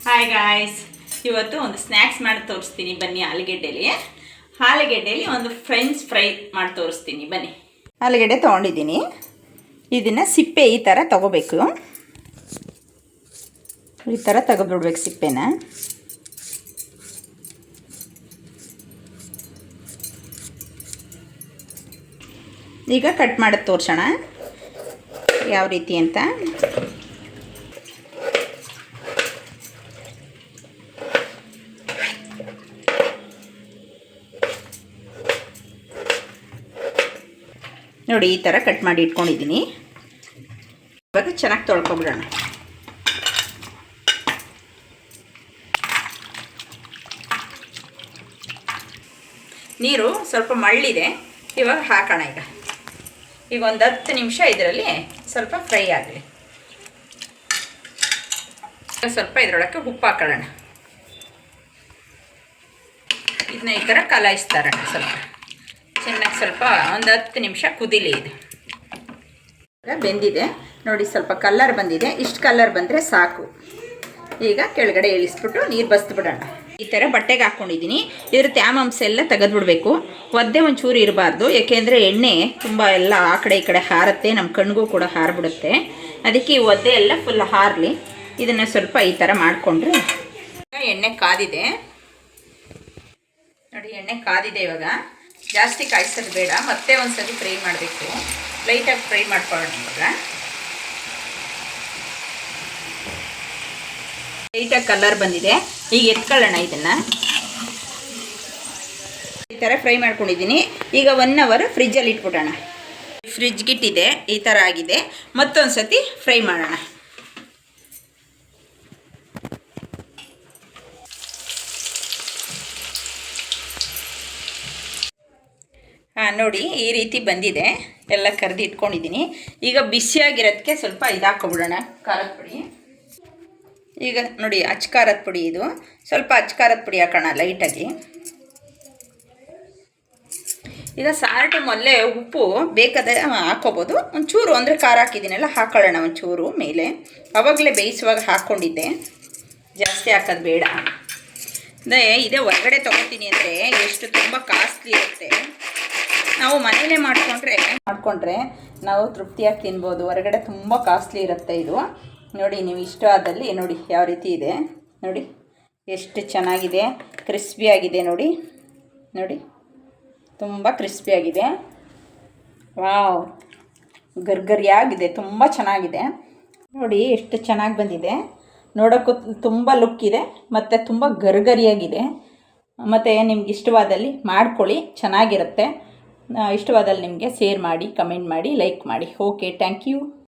Hi guys, ಇವತ್ತು ಒಂದು snacks ಮಾಡಿ ತೋರಿಸ್ತೀನಿ ಬನ್ನಿ. ಆಲೂಗೆಡ್ಡೆಯಲ್ಲಿ ಒಂದು ಫ್ರೆಂಚ್ ಫ್ರೈ ಮಾಡಿ ತೋರಿಸ್ತೀನಿ ಬನ್ನಿ. ಆಲೂಗೆಡ್ಡೆ ತೊಗೊಂಡಿದ್ದೀನಿ. ಇದನ್ನು ಸಿಪ್ಪೆ ಈ ಥರ ತೊಗೋಬೇಕು. ಈ ಥರ ತೆಗೆದುಬಿಡ್ಬೇಕು ಸಿಪ್ಪೆನ. ಈಗ ಕಟ್ ಮಾಡೋದು ತೋರಿಸೋಣ ಯಾವ ರೀತಿ ಅಂತ. ನೋಡಿ, ಈ ಥರ ಕಟ್ ಮಾಡಿ ಇಟ್ಕೊಂಡಿದ್ದೀನಿ. ಇವಾಗ ಚೆನ್ನಾಗಿ ತೊಳ್ಕೊಬಿಡೋಣ. ನೀರು ಸ್ವಲ್ಪ ಮಳ್ಳಿದೆ, ಇವಾಗ ಹಾಕೋಣ. ಈಗ ಒಂದು 10 ನಿಮಿಷ ಇದರಲ್ಲಿ ಸ್ವಲ್ಪ ಫ್ರೈ ಆಗಲಿ. ಸ್ವಲ್ಪ ಇದರೊಳಕ್ಕೆ ಉಪ್ಪು ಹಾಕೊಳ್ಳೋಣ. ಇದನ್ನ ಈ ಥರ ಕಲಾಯಿಸ್ತಾರೋಣ. ಸ್ವಲ್ಪ ಚೆನ್ನಾಗಿ ಸ್ವಲ್ಪ ಒಂದು 10 ನಿಮಿಷ ಕುದಿಲಿ. ಇದು ಬೆಂದಿದೆ ನೋಡಿ, ಸ್ವಲ್ಪ ಕಲರ್ ಬಂದಿದೆ. ಇಷ್ಟು ಕಲರ್ ಬಂದರೆ ಸಾಕು. ಈಗ ಕೆಳಗಡೆ ಇಳಿಸ್ಬಿಟ್ಟು ನೀರು ಬಸ್ದುಬಿಡೋಣ. ಈ ಥರ ಬಟ್ಟೆಗೆ ಹಾಕ್ಕೊಂಡಿದ್ದೀನಿ. ಇದ್ರ ತ್ಯಾಮಾಂಸ ಎಲ್ಲ ತೆಗೆದುಬಿಡ್ಬೇಕು. ಒದ್ದೆ ಒಂಚೂರು ಇರಬಾರ್ದು, ಏಕೆಂದರೆ ಎಣ್ಣೆ ತುಂಬ ಎಲ್ಲ ಆ ಕಡೆ ಈ ಕಡೆ ಹಾರುತ್ತೆ, ನಮ್ಮ ಕಣ್ಣಿಗೂ ಕೂಡ ಹಾರಿಬಿಡುತ್ತೆ. ಅದಕ್ಕೆ ಈ ಒದ್ದೆ ಎಲ್ಲ ಫುಲ್ ಹಾರಲಿ. ಇದನ್ನು ಸ್ವಲ್ಪ ಈ ಥರ ಮಾಡಿಕೊಂಡ್ರೆ. ಎಣ್ಣೆ ಕಾದಿದೆ ನೋಡಿ, ಎಣ್ಣೆ ಕಾದಿದೆ. ಇವಾಗ ಜಾಸ್ತಿ ಕಾಯಿಸೋದು ಬೇಡ, ಮತ್ತೆ ಒಂದು ಸತಿ ಫ್ರೈ ಮಾಡಬೇಕು. ಲೈಟಾಗಿ ಫ್ರೈ ಮಾಡ್ಕೊಳ್ಳೋಣ. ಇವಾಗ ಲೈಟಾಗಿ ಕಲರ್ ಬಂದಿದೆ. ಈಗ ಎತ್ಕೊಳ್ಳೋಣ. ಇದನ್ನು ಈ ಥರ ಫ್ರೈ ಮಾಡ್ಕೊಂಡಿದ್ದೀನಿ. ಈಗ 1 ಅವರ್ ಫ್ರಿಜ್ಜಲ್ಲಿ ಇಟ್ಬಿಡೋಣ. ಫ್ರಿಜ್ಗಿಟ್ಟಿದೆ, ಈ ಥರ ಆಗಿದೆ. ಮತ್ತೊಂದು ಸತಿ ಫ್ರೈ ಮಾಡೋಣ. ನೋಡಿ, ಈ ರೀತಿ ಬಂದಿದೆ. ಎಲ್ಲ ಕರೆದು ಇಟ್ಕೊಂಡಿದ್ದೀನಿ. ಈಗ ಬಿಸಿಯಾಗಿರೋದಕ್ಕೆ ಸ್ವಲ್ಪ ಇದು ಹಾಕ್ಕೊಬಿಡೋಣ, ಖಾರದ ಪುಡಿ. ಈಗ ನೋಡಿ, ಅಚ್ಚ ಖಾರದ ಪುಡಿ. ಇದು ಸ್ವಲ್ಪ ಅಚ್ಚ ಖಾರದ ಪುಡಿ ಹಾಕೋಣ ಲೈಟಾಗಿ. ಈಗ ಸಾಲ್ಟು ಮೊದಲೇ ಉಪ್ಪು ಬೇಕಾದರೆ ಹಾಕ್ಕೋಬೋದು. ಒಂಚೂರು ಅಂದರೆ ಖಾರ ಹಾಕಿದ್ದೀನಲ್ಲ, ಹಾಕ್ಕೊಳ್ಳೋಣ ಒಂಚೂರು ಮೇಲೆ. ಆವಾಗಲೇ ಬೇಯಿಸುವಾಗ ಹಾಕ್ಕೊಂಡಿದ್ದೆ, ಜಾಸ್ತಿ ಹಾಕೋದು ಬೇಡ. ಇದೇ ಹೊರಗಡೆ ತೊಗೊತೀನಿ ಅಂದರೆ ಎಷ್ಟು ತುಂಬ ಕಾಸ್ಟ್ಲಿ ಇರುತ್ತೆ. ನಾವು ಮನೇಲೇ ಮಾಡಿಕೊಂಡ್ರೆ ನಾವು ತೃಪ್ತಿಯಾಗಿ ತಿನ್ಬೋದು. ಹೊರಗಡೆ ತುಂಬ ಕಾಸ್ಟ್ಲಿ ಇರುತ್ತೆ ಇದು. ನೋಡಿ, ನೀವು ಇಷ್ಟ ಆದಲ್ಲಿ ನೋಡಿ ಯಾವ ರೀತಿ ಇದೆ. ನೋಡಿ ಎಷ್ಟು ಚೆನ್ನಾಗಿದೆ, ಕ್ರಿಸ್ಪಿಯಾಗಿದೆ. ನೋಡಿ ನೋಡಿ, ತುಂಬ ಕ್ರಿಸ್ಪಿಯಾಗಿದೆ. ವಾವ್, ಗರ್ಗರಿಯಾಗಿದೆ, ತುಂಬ ಚೆನ್ನಾಗಿದೆ. ನೋಡಿ ಎಷ್ಟು ಚೆನ್ನಾಗಿ ಬಂದಿದೆ. ನೋಡೋಕ್ಕೂ ತುಂಬ ಲುಕ್ ಇದೆ ಮತ್ತು ತುಂಬ ಗರ್ಗರಿಯಾಗಿದೆ. ಮತ್ತು ನಿಮ್ಗೆ ಇಷ್ಟವಾದಲ್ಲಿ ಮಾಡ್ಕೊಳ್ಳಿ, ಚೆನ್ನಾಗಿರುತ್ತೆ. ಇಷ್ಟವಾದಲ್ಲಿ ನಿಮಗೆ ಶೇರ್ ಮಾಡಿ, ಕಮೆಂಟ್ ಮಾಡಿ, ಲೈಕ್ ಮಾಡಿ. Okay, thank you.